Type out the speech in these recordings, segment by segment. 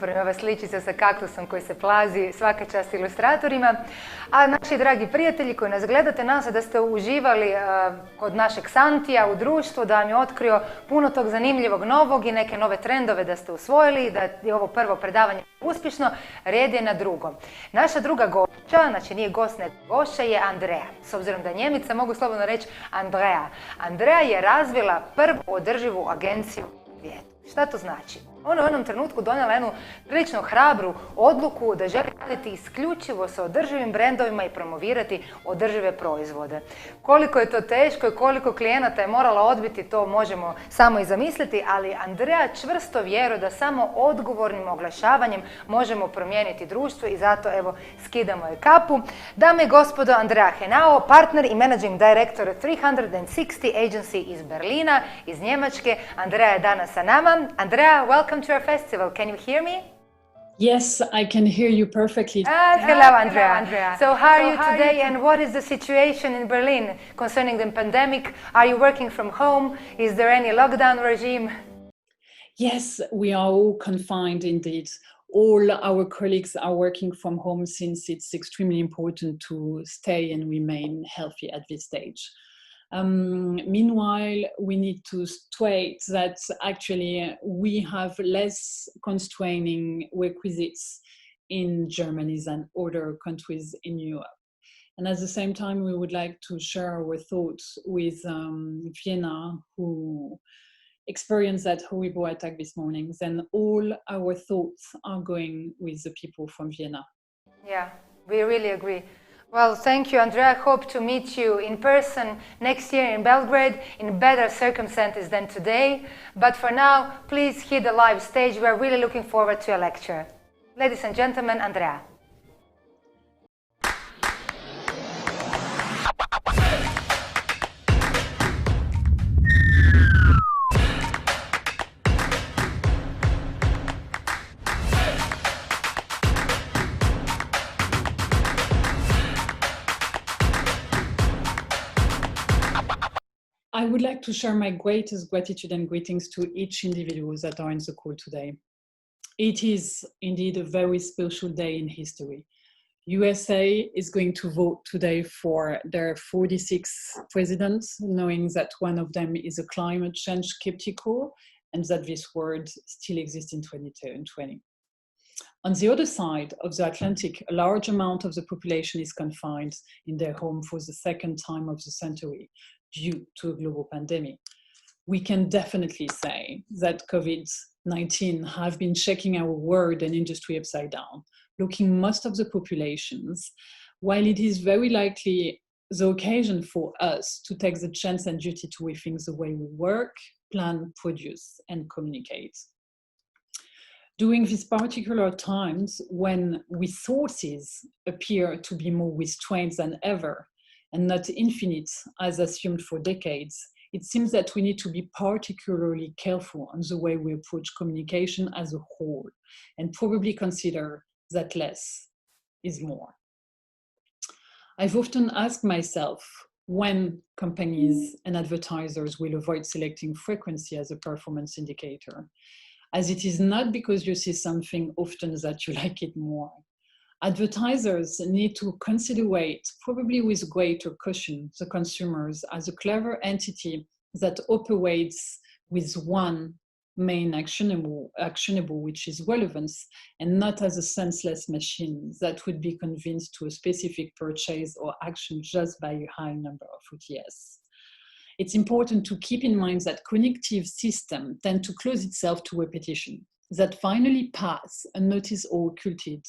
super, ova sličica sa kaktusom koji se plazi, svaka čast ilustratorima. A naši dragi prijatelji koji nas gledate, nadam se da ste uživali kod našeg Santija u društvu, da vam je otkrio puno tog zanimljivog novog i neke nove trendove da ste usvojili, da je ovo prvo predavanje uspješno, red je na drugo. Naša druga gošća, znači nije gost nego gošća, je Andrea. S obzirom da je Njemica, mogu slobodno reći Andrea. Andrea je razvila prvu održivu agenciju u svijetu. Šta to znači? Ona je u jednom trenutku donijela jednu prilično hrabru odluku da želi raditi isključivo sa održivim brendovima i promovirati održive proizvode. Koliko je to teško i koliko klijenata je morala odbiti, to možemo samo i zamisliti, ali Andrea čvrsto vjeruje da samo odgovornim oglašavanjem možemo promijeniti društvo i zato evo skidamo je kapu. Dame i gospodo, Andrea Henao, partner i managing director 360 Agency iz Berlina, iz Njemačke. Andrea je danas sa nama. Andrea, welcome to our festival. Can you hear me? Yes, I can hear you perfectly. Hello, Andrea. So how are you today and what is the situation in Berlin concerning the pandemic? Are you working from home? Is there any lockdown regime? Yes, we are all confined indeed. All our colleagues are working from home since it's extremely important to stay and remain healthy at this stage. Meanwhile, we need to state that actually we have less constraining requisites in Germany than other countries in Europe. And at the same time, we would like to share our thoughts with Vienna, who experienced that horrible attack this morning. Then all our thoughts are going with the people from Vienna. Yeah, we really agree. Well, thank you, Andrea. Hope to meet you in person next year in Belgrade in better circumstances than today. But for now, please hit the live stage. We are really looking forward to your lecture. Ladies and gentlemen, Andrea. I would like to share my greatest gratitude and greetings to each individual that are in the call today. It is indeed a very special day in history. USA is going to vote today for their 46 presidents, knowing that one of them is a climate change skeptical and that this word still exists in 2020. On the other side of the Atlantic, a large amount of the population is confined in their home for the second time of the century due to a global pandemic. We can definitely say that COVID-19 have been shaking our world and industry upside down, looking most of the populations, while it is very likely the occasion for us to take the chance and duty to rethink the way we work, plan, produce, and communicate. During these particular times when resources appear to be more restrained than ever, and not infinite as assumed for decades, it seems that we need to be particularly careful on the way we approach communication as a whole, and probably consider that less is more. I've often asked myself when companies and advertisers will avoid selecting frequency as a performance indicator, as it is not because you see something often that you like it more. Advertisers need to considerate, probably with greater caution, the consumers as a clever entity that operates with one main actionable, which is relevance, and not as a senseless machine that would be convinced to a specific purchase or action just by a high number of OTS. It's important to keep in mind that cognitive systems tend to close itself to repetition, that finally pass unnoticed or occulted.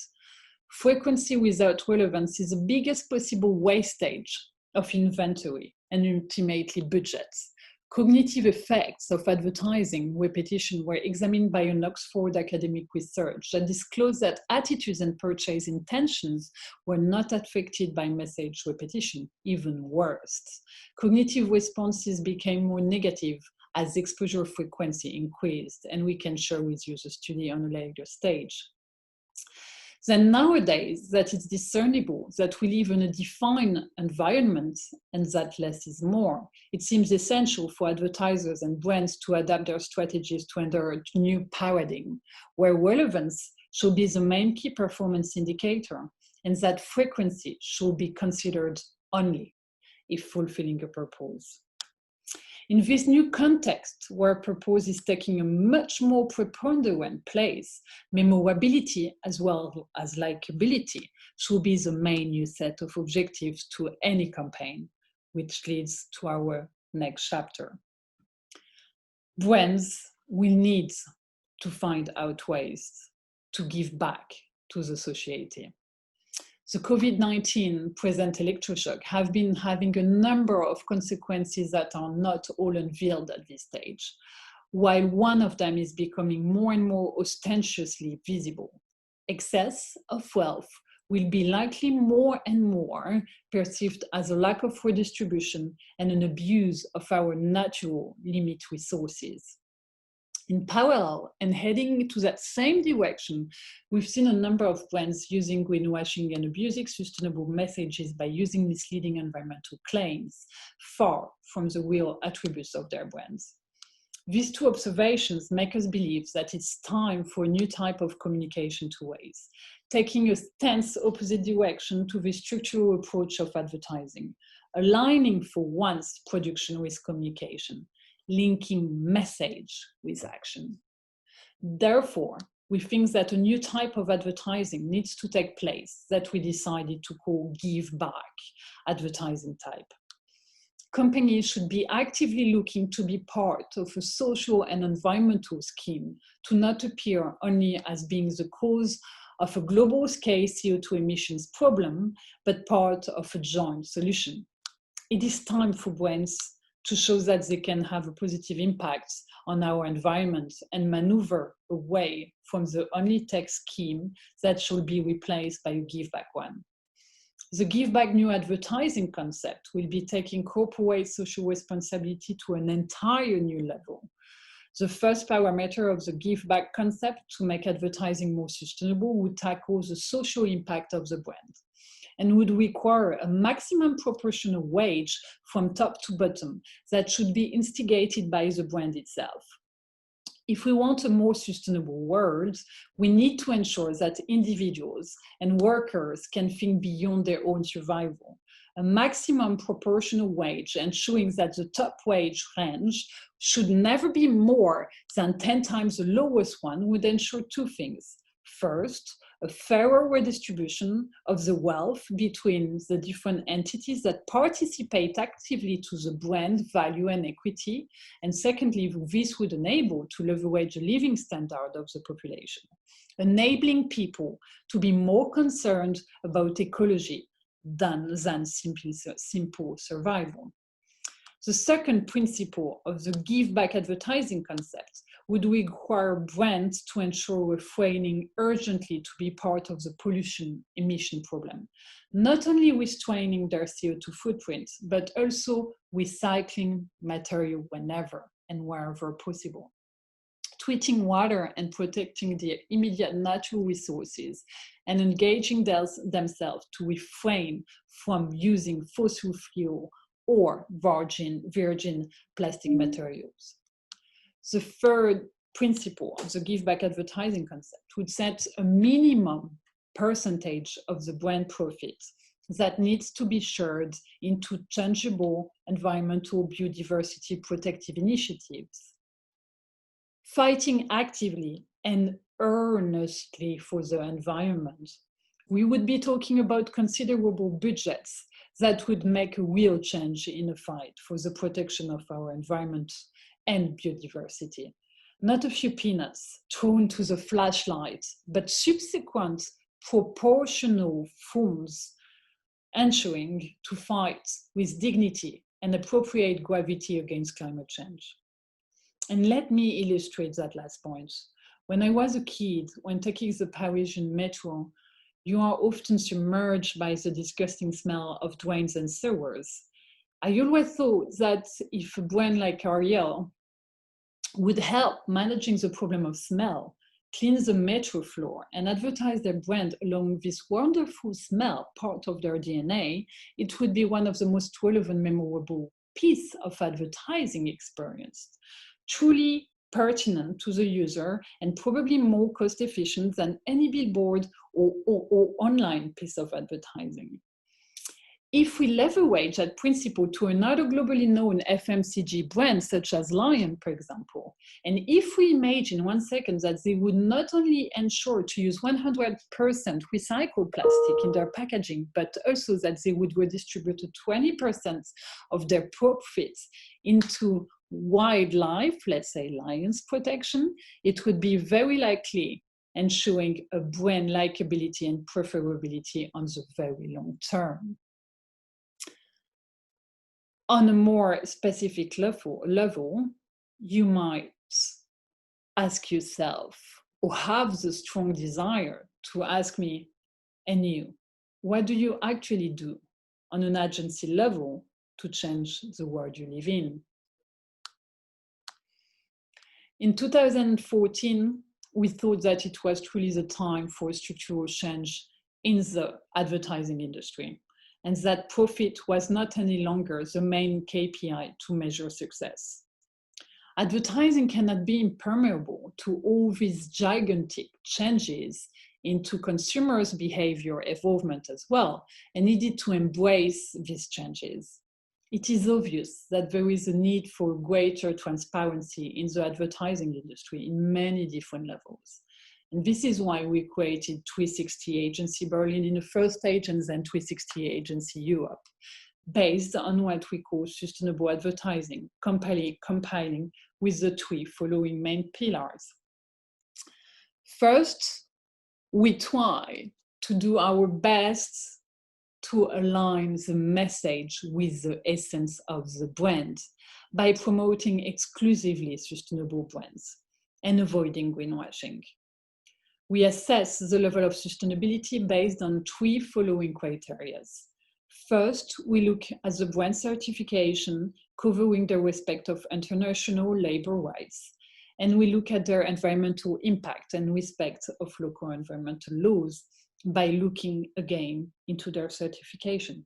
Frequency without relevance is the biggest possible wastage of inventory and ultimately budgets. Cognitive effects of advertising repetition were examined by an Oxford academic research that disclosed that attitudes and purchase intentions were not affected by message repetition, even worse. Cognitive responses became more negative as exposure frequency increased, and we can share with you the study on a later stage. Then nowadays that it's discernible that we live in a defined environment and that less is more, it seems essential for advertisers and brands to adapt their strategies to enter a new paradigm where relevance should be the main key performance indicator, and that frequency should be considered only if fulfilling a purpose. In this new context, where purpose is taking a much more preponderant place, memorability as well as likability should be the main new set of objectives to any campaign, which leads to our next chapter. Brands will need to find out ways to give back to the society. The COVID-19 present electroshock have been having a number of consequences that are not all unveiled at this stage, while one of them is becoming more and more ostentatiously visible. Excess of wealth will be likely more and more perceived as a lack of redistribution and an abuse of our natural limit resources. In parallel and heading to that same direction, we've seen a number of brands using greenwashing and abusing sustainable messages by using misleading environmental claims, far from the real attributes of their brands. These two observations make us believe that it's time for a new type of communication to ways, taking a stance opposite direction to the structural approach of advertising, aligning for once production with communication, linking message with action. Therefore, we think that a new type of advertising needs to take place that we decided to call give back advertising type. Companies should be actively looking to be part of a social and environmental scheme to not appear only as being the cause of a global scale CO2 emissions problem, but part of a joint solution. It is time for brands to show that they can have a positive impact on our environment and maneuver away from the only tech scheme that should be replaced by a give back one. The give back new advertising concept will be taking corporate social responsibility to an entire new level. The first parameter of the give back concept to make advertising more sustainable would tackle the social impact of the brand and would require a maximum proportional wage from top to bottom that should be instigated by the brand itself. If we want a more sustainable world, we need to ensure that individuals and workers can think beyond their own survival. A maximum proportional wage ensuring that the top wage range should never be more than 10 times the lowest one would ensure two things. First, a fairer redistribution of the wealth between the different entities that participate actively to the brand value and equity. And secondly, this would enable to leverage the living standard of the population, enabling people to be more concerned about ecology than simple survival. The second principle of the give back advertising concept would require brands to ensure refraining urgently to be part of the pollution emission problem, not only restraining their CO2 footprint, but also recycling material whenever and wherever possible. Treating water and protecting the immediate natural resources and engaging themselves to refrain from using fossil fuel or virgin plastic materials. The third principle of the give back advertising concept would set a minimum percentage of the brand profit that needs to be shared into tangible environmental biodiversity protective initiatives. Fighting actively and earnestly for the environment, we would be talking about considerable budgets that would make a real change in the fight for the protection of our environment and biodiversity. Not a few peanuts thrown to the flashlight, but subsequent proportional funds ensuring to fight with dignity and appropriate gravity against climate change. And let me illustrate that last point. When I was a kid, when taking the Parisian metro, you are often submerged by the disgusting smell of drains and sewers. I always thought that if a brand like Ariel would help managing the problem of smell, clean the metro floor, and advertise their brand along this wonderful smell, part of their DNA, it would be one of the most relevant, memorable piece of advertising experience. Truly pertinent to the user, and probably more cost efficient than any billboard or online piece of advertising. If we leverage that principle to another globally known FMCG brand, such as Lion, for example, and if we imagine 1 second that they would not only ensure to use 100% recycled plastic in their packaging, but also that they would redistribute 20% of their profits into wildlife, let's say lions protection, it would be very likely ensuring a brand likability and preferability on the very long term. On a more specific level, you might ask yourself, or have the strong desire to ask me, and you, what do you actually do on an agency level to change the world you live in? In 2014, we thought that it was truly the time for a structural change in the advertising industry, and that profit was not any longer the main KPI to measure success. Advertising cannot be impermeable to all these gigantic changes into consumers' behavior evolvement as well, and needed to embrace these changes. It is obvious that there is a need for greater transparency in the advertising industry in many different levels. And this is why we created 360 Agency Berlin in the first stage, and then 360 Agency Europe, based on what we call sustainable advertising, compiling with the 3 following main pillars. First, we try to do our best to align the message with the essence of the brand by promoting exclusively sustainable brands and avoiding greenwashing. We assess the level of sustainability based on 3 following criteria. First, we look at the brand certification covering the respect of international labor rights, and we look at their environmental impact and respect of local environmental laws by looking again into their certification.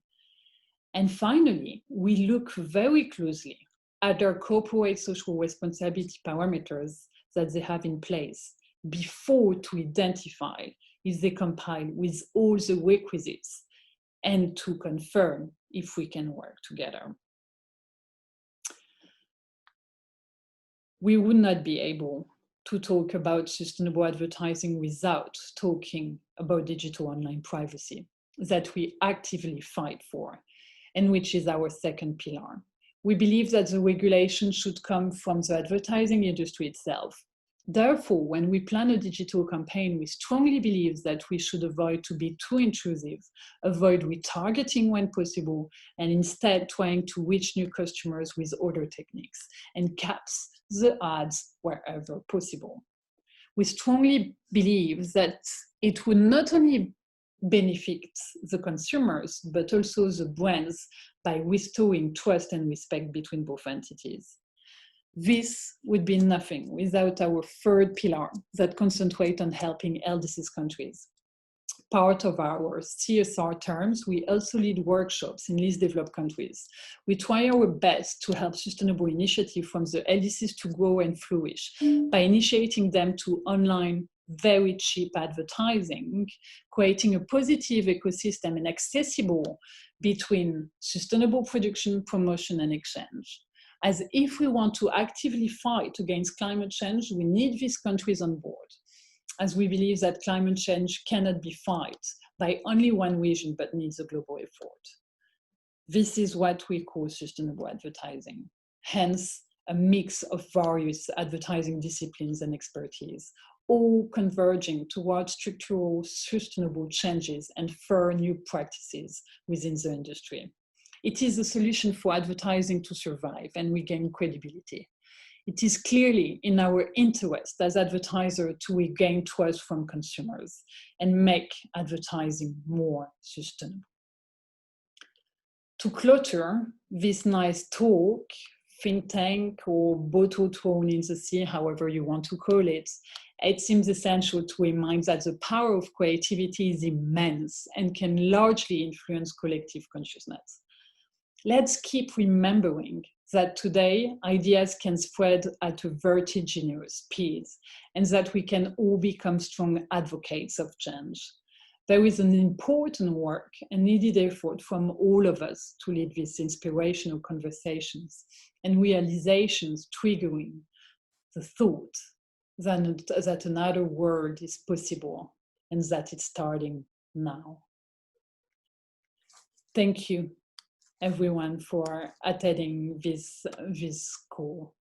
And finally, we look very closely at their corporate social responsibility parameters that they have in place before to identify if they comply with all the requisites and to confirm if we can work together. We would not be able to talk about sustainable advertising without talking about digital online privacy that we actively fight for, and which is our second pillar. We believe that the regulation should come from the advertising industry itself. Therefore, when we plan a digital campaign, we strongly believe that we should avoid to be too intrusive, avoid retargeting when possible, and instead trying to reach new customers with other techniques and caps the ads wherever possible. We strongly believe that it would not only benefit the consumers, but also the brands by restoring trust and respect between both entities. This would be nothing without our third pillar that concentrates on helping LDCs countries. Part of our CSR terms, we also lead workshops in least developed countries. We try our best to help sustainable initiatives from the LDCs to grow and flourish by initiating them to online very cheap advertising, creating a positive ecosystem and accessible between sustainable production, promotion, and exchange. As if we want to actively fight against climate change, we need these countries on board, as we believe that climate change cannot be fought by only one region, but needs a global effort. This is what we call sustainable advertising, hence a mix of various advertising disciplines and expertise, all converging towards structural sustainable changes and fair new practices within the industry. It is a solution for advertising to survive and regain credibility. It is clearly in our interest as advertisers to regain trust from consumers and make advertising more sustainable. To clutter this nice talk, think tank or bottle thrown in the sea, however you want to call it, it seems essential to remind that the power of creativity is immense and can largely influence collective consciousness. Let's keep remembering that today ideas can spread at a vertiginous speed, and that we can all become strong advocates of change. There is an important work and needed effort from all of us to lead these inspirational conversations and realizations, triggering the thought that another world is possible and that it's starting now. Thank you, everyone, for attending this call.